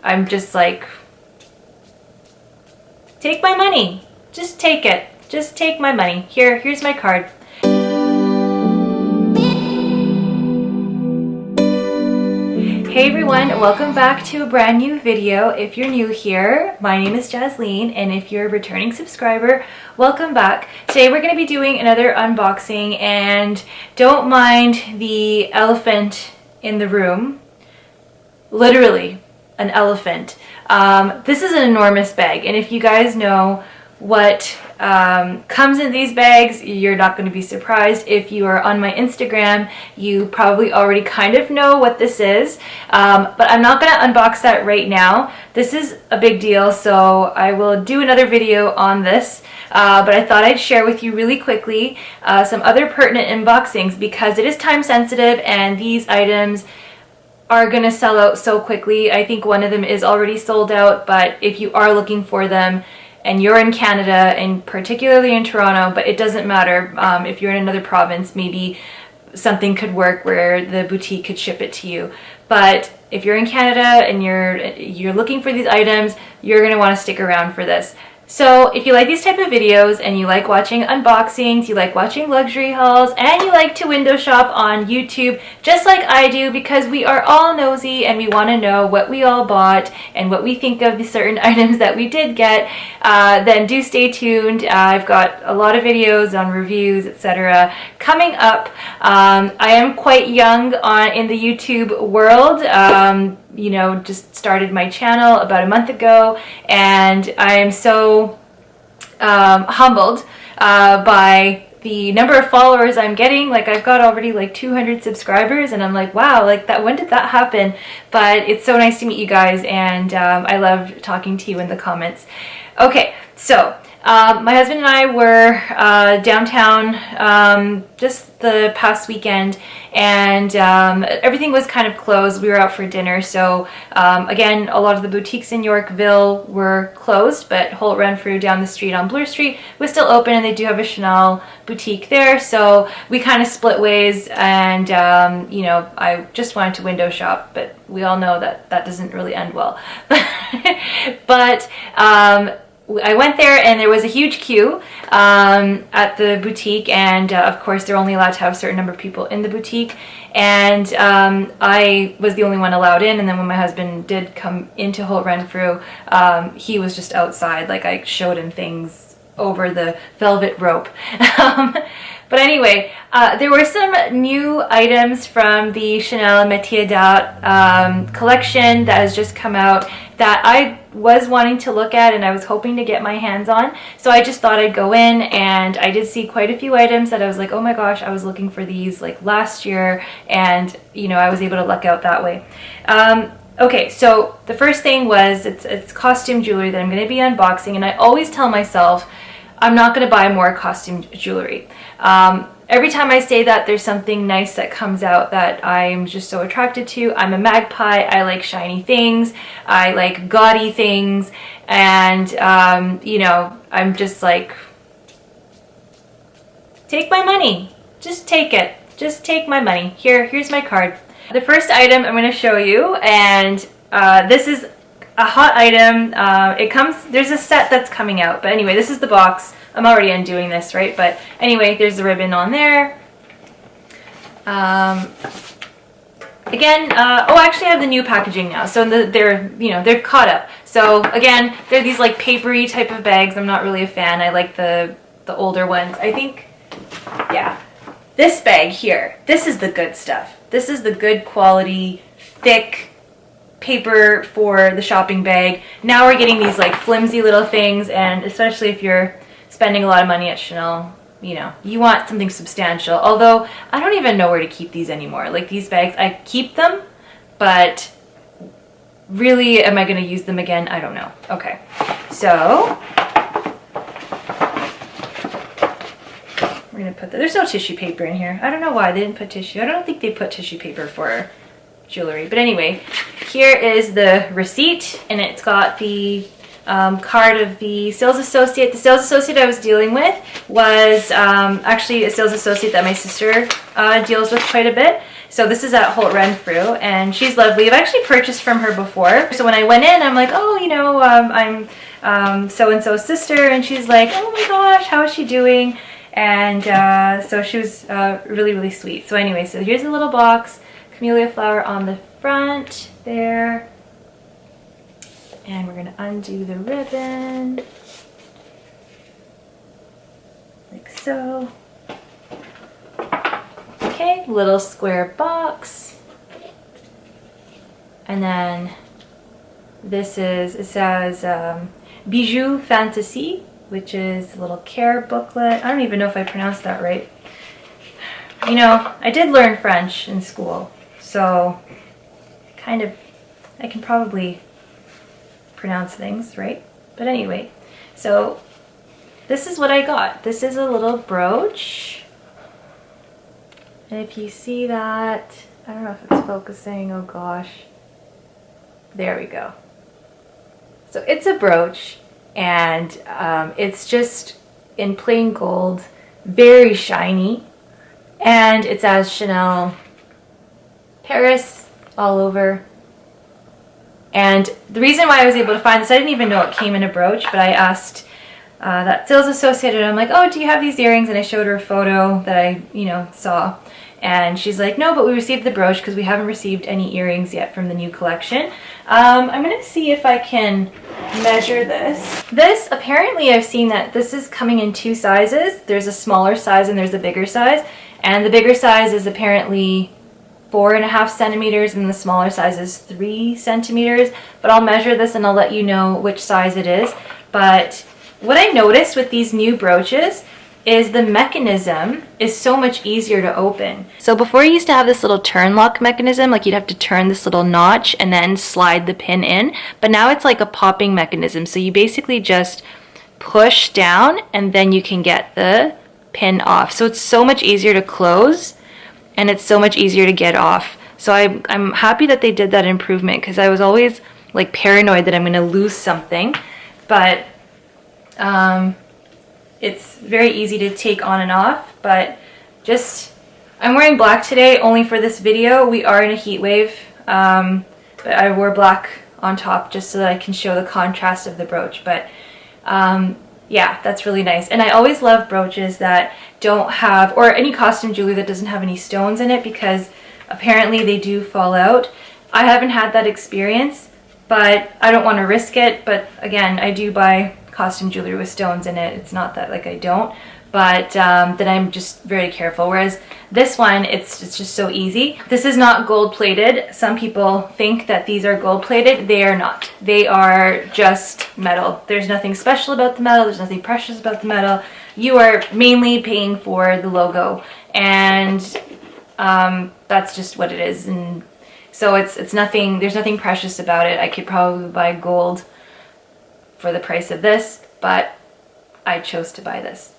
I'm just like, take my money. Just take it. Just take my money. Here's my card. Hey everyone, welcome back to a brand new video. If you're new here, my name is Jasleen, and if you're a returning subscriber, welcome back. Today we're going to be doing another unboxing, and don't mind the elephant in the room. Literally, an elephant. This is an enormous bag, and if you guys know what comes in these bags, you're not going to be surprised. If you are on my Instagram, you probably already kind of know what this is, but I'm not going to unbox that right now. This is a big deal, so I will do another video on this, but I thought I'd share with you really quickly some other pertinent unboxings because it is time sensitive and these items are going to sell out so quickly. I think one of them is already sold out, but if you are looking for them, and you're in Canada, and particularly in Toronto, but it doesn't matter. If you're in another province, maybe something could work where the boutique could ship it to you. But if you're in Canada and you're looking for these items, you're gonna wanna stick around for this. So if you like these type of videos and you like watching unboxings, you like watching luxury hauls, and you like to window shop on YouTube, just like I do, because we are all nosy and we want to know what we all bought and what we think of the certain items that we did get, then do stay tuned. I've got a lot of videos on reviews, etc. coming up. I am quite young in the YouTube world. You know, just started my channel about a month ago, and I am so humbled by the number of followers I'm getting. Like, I've got already like 200 subscribers, and I'm like, wow, like that, when did that happen? But it's so nice to meet you guys, and I love talking to you in the comments. Okay, so my husband and I were downtown just the past weekend, and everything was kind of closed. We were out for dinner, so again, a lot of the boutiques in Yorkville were closed, but Holt Renfrew down the street on Bloor Street was still open, and they do have a Chanel boutique there, so we kind of split ways, and you know, I just wanted to window shop, but we all know that that doesn't really end well. But I went there, and there was a huge queue at the boutique, and of course they're only allowed to have a certain number of people in the boutique, and I was the only one allowed in. And then when my husband did come into Holt Renfrew, he was just outside, like I showed him things over the velvet rope. But anyway, there were some new items from the Chanel Metiers D'Art collection that has just come out that I was wanting to look at and I was hoping to get my hands on. So I just thought I'd go in, and I did see quite a few items that I was like, oh my gosh, I was looking for these like last year, and you know, I was able to luck out that way. Okay, so the first thing was it's costume jewelry that I'm going to be unboxing, and I always tell myself I'm not going to buy more costume jewelry. Every time I say that, there's something nice that comes out that I'm just so attracted to. I'm a magpie. I like shiny things. I like gaudy things. And, you know, I'm just like, take my money. Just take it. Just take my money. Here's my card. The first item I'm going to show you, and this is a hot item. There's a set that's coming out, but anyway, this is the box. I'm already undoing this, right? But anyway, there's the ribbon on there. Again, oh, actually I have the new packaging now, so they're caught up. So again, they're these like papery type of bags. I'm not really a fan. I like the older ones. I think, yeah, this bag here, this is the good stuff. This is the good quality, thick paper for the shopping bag. Now we're getting these like flimsy little things, and especially if you're spending a lot of money at Chanel, you know, you want something substantial. Although I don't even know where to keep these anymore. Like these bags, I keep them, but really, am I going to use them again? I don't know. Okay, so we're going to put there's no tissue paper in here. I don't know why they didn't put tissue. I don't think they put tissue paper for jewelry. But anyway, here is the receipt, and it's got the card of the sales associate. The sales associate I was dealing with was actually a sales associate that my sister deals with quite a bit. So this is at Holt Renfrew, and she's lovely. I've actually purchased from her before. So when I went in, I'm like, oh, you know, I'm so-and-so's sister, and she's like, oh my gosh, how is she doing? And so she was really, really sweet. So anyway, so here's a little box, camellia flower on the front there. And we're gonna undo the ribbon, like so. Okay, little square box. And then this is, it says Bijou Fantasy, which is a little care booklet. I don't even know if I pronounced that right. You know, I did learn French in school, so kind of, I can probably pronounce things right. But anyway, so this is what I got. This is a little brooch. And if you see that, I don't know if it's focusing, oh gosh. There we go. So it's a brooch, and it's just in plain gold, very shiny, and it says Chanel Paris all over. And the reason why I was able to find this, I didn't even know it came in a brooch, but I asked that sales associate, and I'm like, oh, do you have these earrings? And I showed her a photo that I, you know, saw. And she's like, no, but we received the brooch because we haven't received any earrings yet from the new collection. I'm going to see if I can measure this. This, apparently I've seen that this is coming in 2 sizes. There's a smaller size and there's a bigger size. And the bigger size is apparently 4.5 centimeters and the smaller size is 3 centimeters. But I'll measure this and I'll let you know which size it is. But what I noticed with these new brooches is the mechanism is so much easier to open. So before you used to have this little turn lock mechanism, like you'd have to turn this little notch and then slide the pin in, but now it's like a popping mechanism. So you basically just push down and then you can get the pin off. So it's so much easier to close and it's so much easier to get off. So I'm happy that they did that improvement, because I was always like paranoid that I'm gonna lose something, but it's very easy to take on and off. But just, I'm wearing black today only for this video. We are in a heat wave, but I wore black on top just so that I can show the contrast of the brooch. But yeah, that's really nice. And I always love brooches that don't have, or any costume jewelry that doesn't have any stones in it, because apparently they do fall out. I haven't had that experience, but I don't want to risk it. But again, I do buy costume jewelry with stones in it. It's not that like I don't, but that I'm just very careful. Whereas this one, it's just so easy. This is not gold plated. Some people think that these are gold plated. They are not. They are just metal. There's nothing special about the metal. There's nothing precious about the metal. You are mainly paying for the logo, and that's just what it is. And so it's nothing, there's nothing precious about it. I could probably buy gold for the price of this, but I chose to buy this.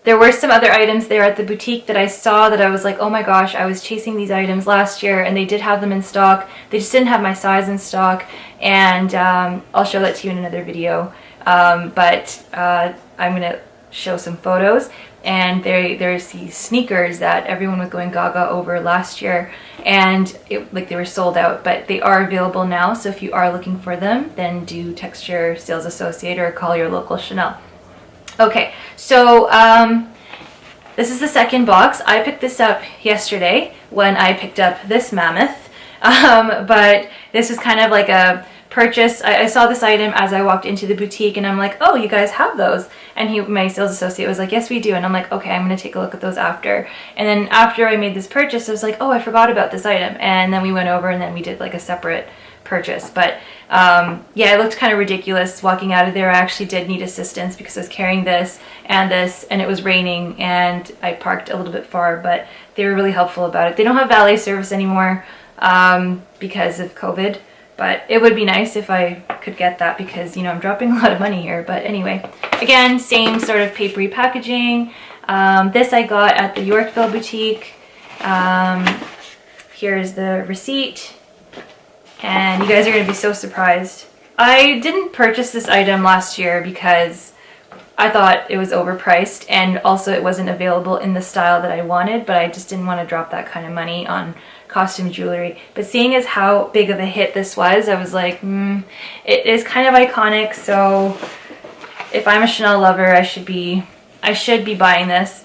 There were some other items there at the boutique that I saw that I was like, oh my gosh, I was chasing these items last year and they did have them in stock. They just didn't have my size in stock, and I'll show that to you in another video. But I'm gonna show some photos. And there's these sneakers that everyone was going gaga over last year, and like they were sold out, but they are available now. So if you are looking for them, then do text your sales associate or call your local Chanel. Okay, so this is the second box. I picked this up yesterday when I picked up this mammoth, but this is kind of like a purchase. I saw this item as I walked into the boutique, and I'm like, oh, you guys have those? And my sales associate was like, yes, we do. And I'm like, okay, I'm gonna take a look at those after. And then after I made this purchase, I was like, oh, I forgot about this item. And then we went over and then we did like a separate purchase. But yeah, it looked kind of ridiculous walking out of there. I actually did need assistance because I was carrying this, and it was raining, and I parked a little bit far, but they were really helpful about it. They don't have valet service anymore because of COVID. But it would be nice if I could get that, because, you know, I'm dropping a lot of money here. But anyway, again, same sort of papery packaging. This I got at the Yorkville boutique. Here's the receipt. And you guys are going to be so surprised. I didn't purchase this item last year because I thought it was overpriced, and also it wasn't available in the style that I wanted, but I just didn't want to drop that kind of money on costume jewelry. But seeing as how big of a hit this was, I was like, it is kind of iconic, so if I'm a Chanel lover, I should be buying this.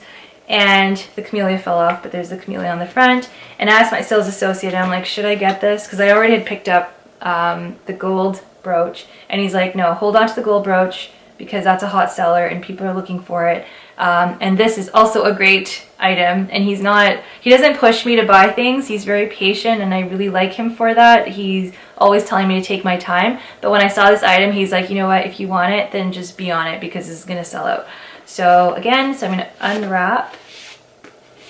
And the camellia fell off, but there's the camellia on the front. And I asked my sales associate, I'm like, should I get this? Because I already had picked up the gold brooch, and he's like, no, hold on to the gold brooch, because that's a hot seller and people are looking for it. And this is also a great item, and he doesn't push me to buy things. He's very patient, and I really like him for that. He's always telling me to take my time. But when I saw this item, he's like, you know what, if you want it, then just be on it, because this is gonna sell out. So again, I'm gonna unwrap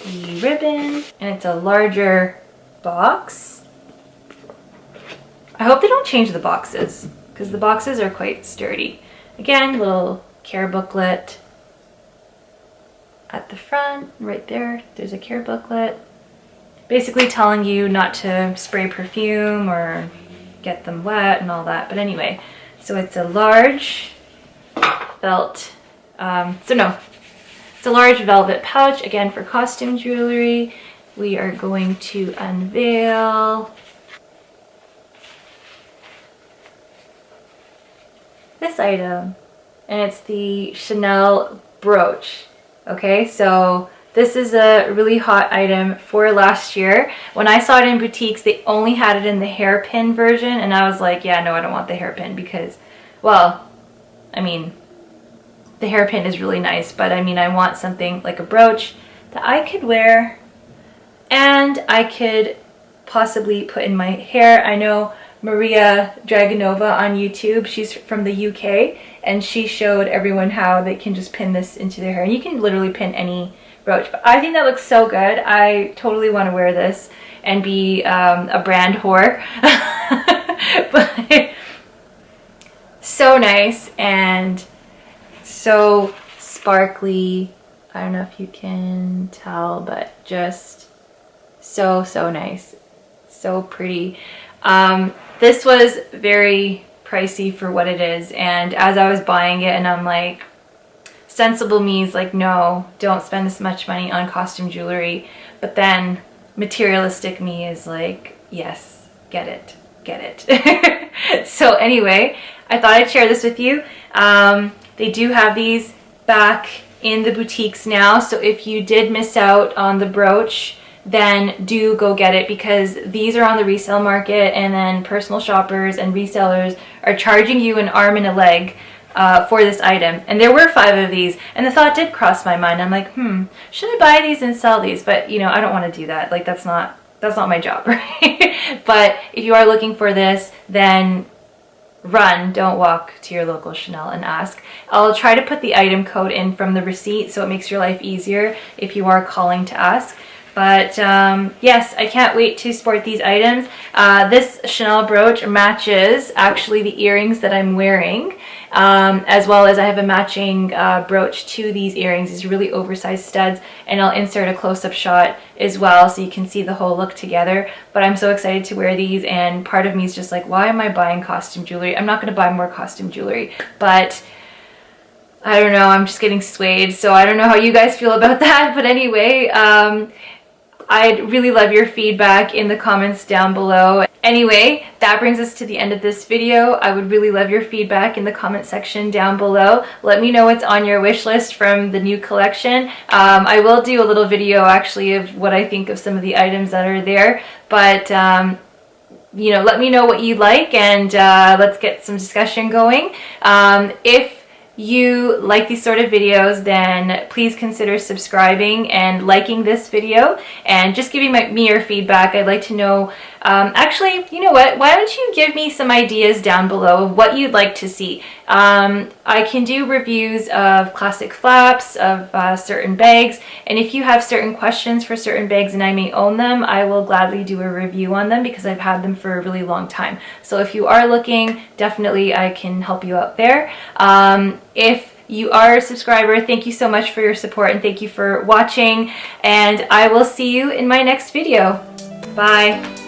the ribbon, and it's a larger box. I hope they don't change the boxes, because the boxes are quite sturdy. Again, little care booklet at the front, right there. There's a care booklet, basically telling you not to spray perfume or get them wet and all that. But anyway, so it's a large felt, it's a large velvet pouch, again for costume jewelry. We are going to unveil this item, and it's the Chanel brooch. Okay, so this is a really hot item for last year. When I saw it in boutiques, they only had it in the hairpin version, and I was like, yeah, no, I don't want the hairpin, because, well, I mean, the hairpin is really nice, but I mean, I want something like a brooch that I could wear and I could possibly put in my hair. I know Maria Dragonova on YouTube, she's from the UK, and she showed everyone how they can just pin this into their hair, and you can literally pin any brooch. But I think that looks so good. I totally want to wear this and be a brand whore. But so nice and so sparkly. I don't know if you can tell, but just so nice, so pretty. This was very pricey for what it is, and as I was buying it, and I'm like, sensible me is like, no, don't spend this much money on costume jewelry. But then materialistic me is like, yes, get it, get it. So anyway, I thought I'd share this with you. They do have these back in the boutiques now, so if you did miss out on the brooch, then do go get it, because these are on the resale market, and then personal shoppers and resellers are charging you an arm and a leg for this item. And there were 5 of these, and the thought did cross my mind. I'm like, should I buy these and sell these? But you know, I don't want to do that. Like, that's not my job, right? But if you are looking for this, then run, don't walk to your local Chanel and ask. I'll try to put the item code in from the receipt, so it makes your life easier if you are calling to ask. But yes, I can't wait to sport these items. This Chanel brooch matches actually the earrings that I'm wearing, as well as I have a matching brooch to these earrings. These really oversized studs, and I'll insert a close-up shot as well so you can see the whole look together. But I'm so excited to wear these, and part of me is just like, why am I buying costume jewelry? I'm not going to buy more costume jewelry, but I don't know, I'm just getting swayed, so I don't know how you guys feel about that. But anyway, I'd really love your feedback in the comments down below. Anyway, that brings us to the end of this video. I would really love your feedback in the comment section down below. Let me know what's on your wish list from the new collection. I will do a little video actually of what I think of some of the items that are there, but you know, let me know what you like, and let's get some discussion going. If you like these sort of videos, then please consider subscribing and liking this video, and just giving me your feedback. I'd like to know, actually, you know what, why don't you give me some ideas down below of what you'd like to see. I can do reviews of classic flaps, of certain bags, and if you have certain questions for certain bags and I may own them, I will gladly do a review on them, because I've had them for a really long time. So if you are looking, definitely I can help you out there. If you are a subscriber, thank you so much for your support, and thank you for watching, and I will see you in my next video. Bye.